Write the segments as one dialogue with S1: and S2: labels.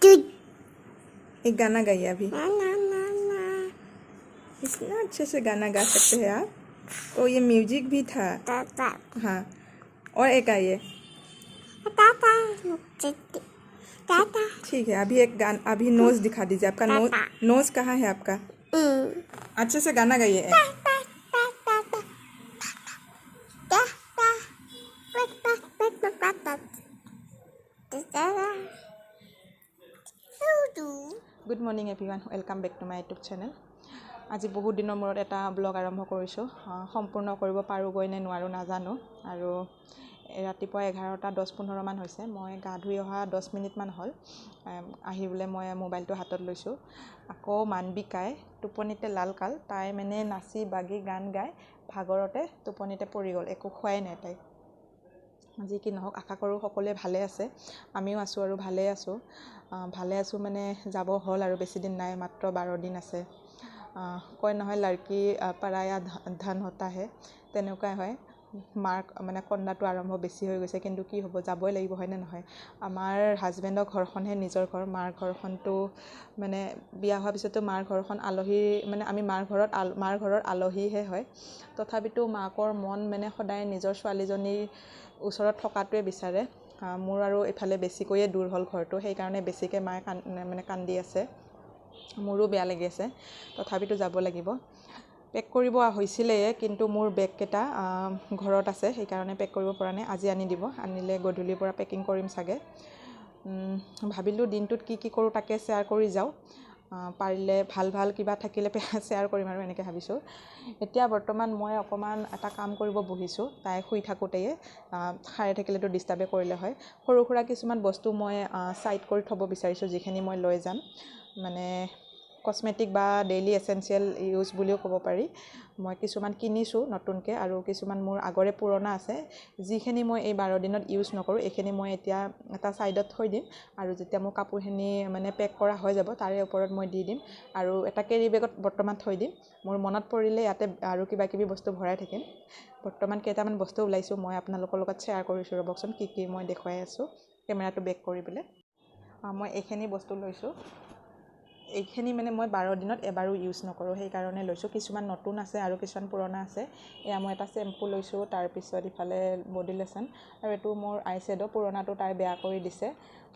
S1: एक गाना गाइए अभी। इतना अच्छे से गाना गा सकते हैं आप। ओ ये म्यूजिक भी था। हाँ और एक आइए। ठीक है अभी एक गाना अभी नोज दिखा दीजिए। आपका नोज कहाँ है आपका? अच्छे से गाना गाइए। Good morning everyone, welcome back to my YouTube channel. আজি বহুত দিনৰ মূৰত এটা ব্লগ আৰম্ভ কৰিছোঁ। সম্পূৰ্ণ কৰিব পাৰোঁগৈ নে নোৱাৰোঁ নাজানো। আৰু ৰাতিপুৱা 11:10-15 মান হৈছে। মই গা ধুই অহা 10 মিনিটমান হ'ল। আহি বোলে মই মোবাইলটো হাতত লৈছোঁ। আকৌ মানবিকাই টোপনিতে লাল কাল, তাই মানে নাচি বাগি গান গাই ভাগৰতে টোপনিতে পৰি গ'ল। একো খোৱাই নাই তাই। যি কি নহওক আশা কৰোঁ সকলোৱে ভালে আছে, আমিও আছোঁ আৰু ভালে আছোঁ মানে যাব হ'ল আৰু বেছি দিন নাই, মাত্ৰ 12 দিন আছে। কয় নহয় লড়কি পৰায়া ধন হতা হে, তেনেকুৱাই হয়। মাৰ মানে কন্দাটো আৰম্ভ বেছি হৈ গৈছে, কিন্তু কি হ'ব, যাবই লাগিব হয়নে নহয়। আমাৰ হাজবেণ্ডৰ ঘৰখনহে নিজৰ ঘৰ, মাৰ ঘৰখনটো মানে বিয়া হোৱাৰ পিছতো মাৰ ঘৰখন আলহী, মানে আমি মাৰ ঘৰৰ আলহীহে হয়। তথাপিতো মাকৰ মন মানে সদায় নিজৰ ছোৱালীজনীৰ ওচৰত থকাটোৱে বিচাৰে। মোৰ আৰু এইফালে বেছিকৈয়ে দূৰ হ'ল ঘৰটো, সেইকাৰণে বেছিকৈ মায়ে কান্দি আছে। মোৰো বেয়া লাগি আছে, তথাপিতো যাব লাগিব। পেক কৰিব হৈছিলেই, কিন্তু মোৰ বেগকেইটা ঘৰত আছে, সেইকাৰণে পেক কৰিব পৰা নাই। আজি আনি দিব, আনিলে গধূলিৰ পৰা পেকিং কৰিম চাগে। ভাবিলোঁ দিনটোত কি কৰোঁ তাকে শ্বেয়াৰ কৰি যাওঁ। পাৰিলে ভাল কিবা থাকিলে শ্বেয়াৰ কৰিম আৰু এনেকৈ ভাবিছোঁ। এতিয়া বৰ্তমান মই অকণমান এটা কাম কৰিব বহিছোঁ। তাই শুই থাকোঁতেই সাৰে থাকিলেতো ডিষ্টাৰ্বে কৰিলে হয়। সৰু সুৰা কিছুমান বস্তু মই ছাইড কৰি থ'ব বিচাৰিছোঁ, যিখিনি মই লৈ যাম। মানে কছমেটিক বা ডেইলি এচেঞ্চিয়েল ইউজ বুলিও ক'ব পাৰি। মই কিছুমান কিনিছোঁ নতুনকৈ, আৰু কিছুমান মোৰ আগৰে পুৰণা আছে। যিখিনি মই এই 12 দিনত ইউজ নকৰোঁ, এইখিনি মই এতিয়া এটা ছাইডত থৈ দিম। আৰু যেতিয়া মোৰ কাপোৰখিনি মানে পেক কৰা হৈ যাব, তাৰে ওপৰত মই দি দিম। আৰু এটা কেৰি বেগত বৰ্তমান থৈ দিম। মোৰ মনত পৰিলে ইয়াতে আৰু কিবাকিবি বস্তু ভৰাই থাকিম। বৰ্তমান কেইটামান বস্তু ওলাইছোঁ, মই আপোনালোকৰ লগত শ্বেয়াৰ কৰিছোঁ। ৰ'বকচোন কি মই দেখুৱাই আছোঁ কেমেৰাটো বেক কৰি পেলাই। মই এইখিনি বস্তু লৈছোঁ। এইখিনি মানে মই 12 দিনত এবাৰো ইউজ নকৰোঁ, সেইকাৰণে লৈছোঁ। কিছুমান নতুন আছে আৰু কিছুমান পুৰণা আছে। এয়া মই এটা চেম্পু লৈছোঁ, তাৰপিছত ইফালে বডি লোচন, আৰু এইটো মোৰ আই শ্বেডো, পুৰণাটো তাই বেয়া কৰি দিছে।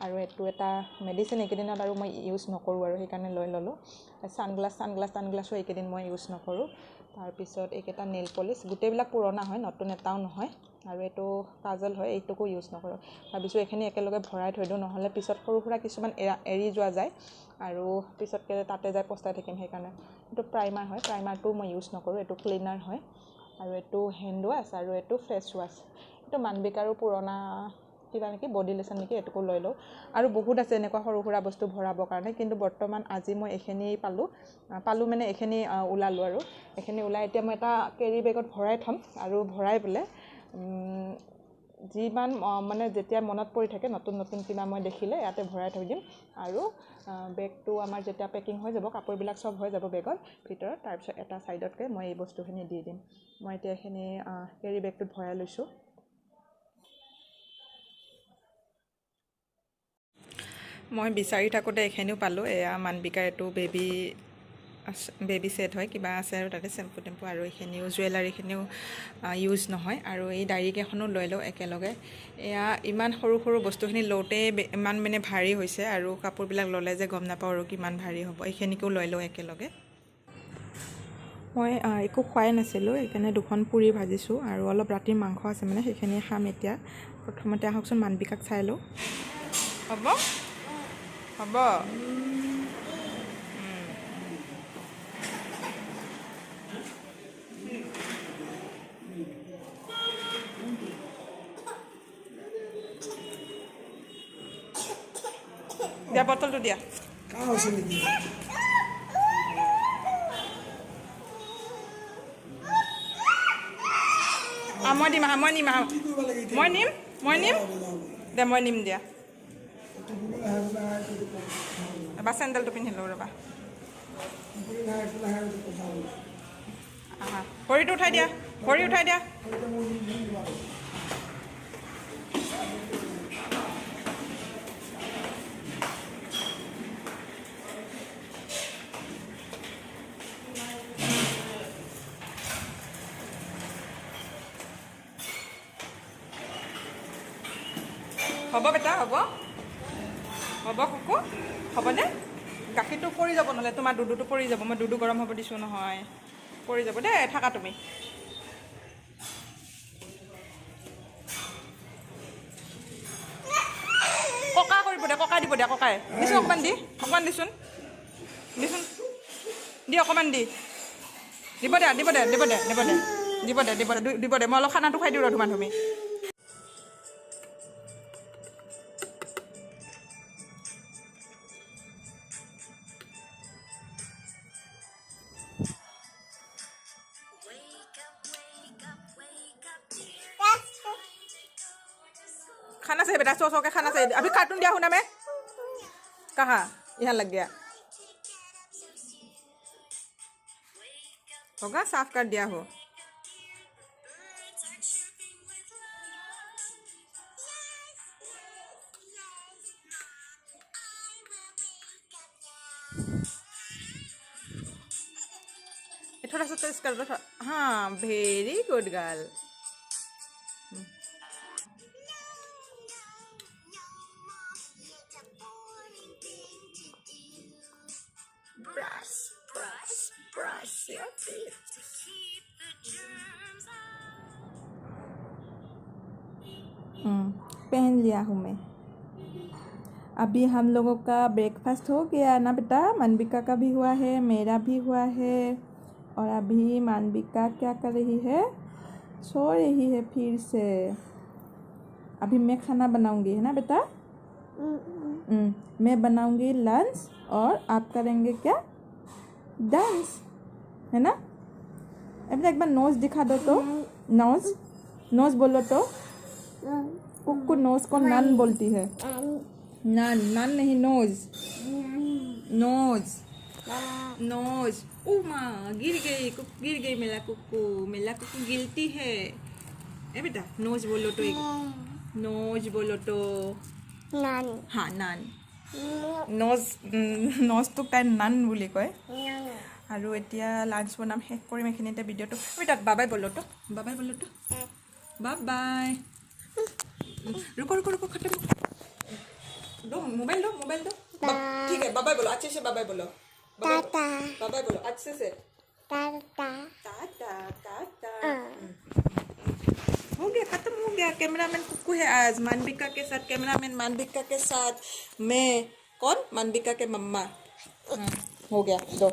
S1: আৰু এইটো এটা মেডিচিন, এইকেইদিনত আৰু মই ইউজ নকৰোঁ আৰু সেইকাৰণে লৈ ল'লোঁ। ছানগ্লাছো এইকেইদিন মই ইউজ নকৰোঁ। তাৰপিছত এইকেইটা নেইল পলিচ, গোটেইবিলাক পুৰণা হয়, নতুন এটাও নহয়। আৰু এইটো কাজল হয়, এইটোকো ইউজ নকৰোঁ। ভাবিছোঁ এইখিনি একেলগে ভৰাই থৈ দিওঁ, নহ'লে পিছত সৰু সুৰা কিছুমান এৰি যোৱা যায় আৰু পিছতকৈ তাতে যাই পস্তাই থাকিম। সেইকাৰণে এইটো প্ৰাইমাৰ হয়, প্ৰাইমাৰটো মই ইউজ নকৰোঁ, এইটো ক্লিনাৰ হয়। আৰু এইটো হেণ্ড ৱাছ, আৰু এইটো ফেচ ৱাছ। এইটো মানবিকাৰো পুৰণা কিবা নেকি, বডি লোচন নেকি, এইটোকো লৈ লওঁ। আৰু বহুত আছে এনেকুৱা সৰু সুৰা বস্তু ভৰাবৰ কাৰণে, কিন্তু বৰ্তমান আজি মই এইখিনি পালোঁ মানে এইখিনি ওলালোঁ। আৰু এইখিনি ওলাই এতিয়া মই এটা কেৰি বেগত ভৰাই থ'ম, আৰু ভৰাই পেলাই যিমান মানে যেতিয়া মনত পৰি থাকে নতুন কিবা মই দেখিলে ইয়াতে ভৰাই থৈ দিম। আৰু বেগটো আমাৰ যেতিয়া পেকিং হৈ যাব, কাপোৰবিলাক চব হৈ যাব বেগৰ ভিতৰত, তাৰপিছত এটা ছাইডতকৈ মই এই বস্তুখিনি দি দিম। মই এতিয়া এইখিনি কেৰি বেগটোত ভৰাই লৈছোঁ। মই বিচাৰি থাকোঁতে এইখিনিও পালোঁ। এয়া মানবিকাৰ এইটো বেবী ছেট হয়, কিবা আছে আৰু তাতে চেম্পু টেম্পু, আৰু এইখিনিও জুৱেলাৰীখিনিও ইউজ নহয়। আৰু এই ডায়েৰীকেইখনো লৈ লওঁ একেলগে। এয়া ইমান সৰু বস্তুখিনি লওঁতেই ইমান মানে ভাৰী হৈছে, আৰু কাপোৰবিলাক ল'লে যে গম নাপাওঁ আৰু কিমান ভাৰী হ'ব। এইখিনিকো লৈ লওঁ একেলগে। মই একো খোৱাই নাছিলোঁ, সেইকাৰণে 2খন পুৰি ভাজিছোঁ, আৰু অলপ ৰাতিৰ মাংস আছে মানে সেইখিনি খাম এতিয়া। প্ৰথমতে আহকচোন মানবিকাক চাই লওঁ। হ'ব দিয়া, বটলটো দিয়া। মই নিম দে, মই নিম দিয়া। এবাৰ চেণ্ডেলটো পিন্ধি লওঁ ৰ'বা। ভৰিটো উঠাই দিয়া, ভৰি উঠাই দিয়া। হ'ব বেটা হ'ব হ'ব কুকু হ'বনে গাখীৰটো পৰি যাব নহ'লে তোমাৰ দুধটো পৰি যাব মই দুধ গৰম হ'ব দিছোঁ নহয় পৰি যাব দেই থাকা তুমি ককা কৰিব দে ককাই দিব দে ককাই দিছোঁ অকণমান দিচোন দি অকণমান দিব দে মই অলপ খানাটো খাই দিওঁ ৰ তুমি खाना चाहिए बेटा सो के खाना चाहिए अभी कार्टून दिया हूँ ना मैं कहाँ यहाँ लग गया होगा साफ कर दिया हो थोड़ा सा टेस्ट कर दो हाँ very good girl brush your teeth पहन लिया हूँ मैं अभी हम लोगों का ब्रेकफास्ट हो गया ना बेटा मानविका का भी हुआ है मेरा भी हुआ है और अभी मानविका क्या कर रही है सो रही है फिर से अभी मैं खाना बनाऊंगी है ना बेटा मैं बनाऊंगी लंच और आप करेंगे क्या डांस है ना अभी एक बार नोज दिखा दो तो नोज बोलो तो कुक्कू नोज को नान बोलती है नान नहीं नोज उमा गिर गई मेरा कुक्कू गिरती है ए बेटा नोज बोलो तो नान हाँ नान नोज तो ताई नान बोली कय আৰু এতিয়া লাঞ্চ বনাম শেষ কৰিম এখিনিতে ভিডিঅ'টো বেটা বাবাই বলো তো বাবাই रुको खत्म दो मोबाइल दो ठीक है बाबाई बोलो अच्छे से बाबाई बोलो बाबाई बोलो अच्छे से टाटा हो गया खत्म हो गया कैमरामैन कुक्कू है आज मानविका के साथ कैमरामैन मानविका के साथ मैं कौन मानविका के मम्मा हो गया दो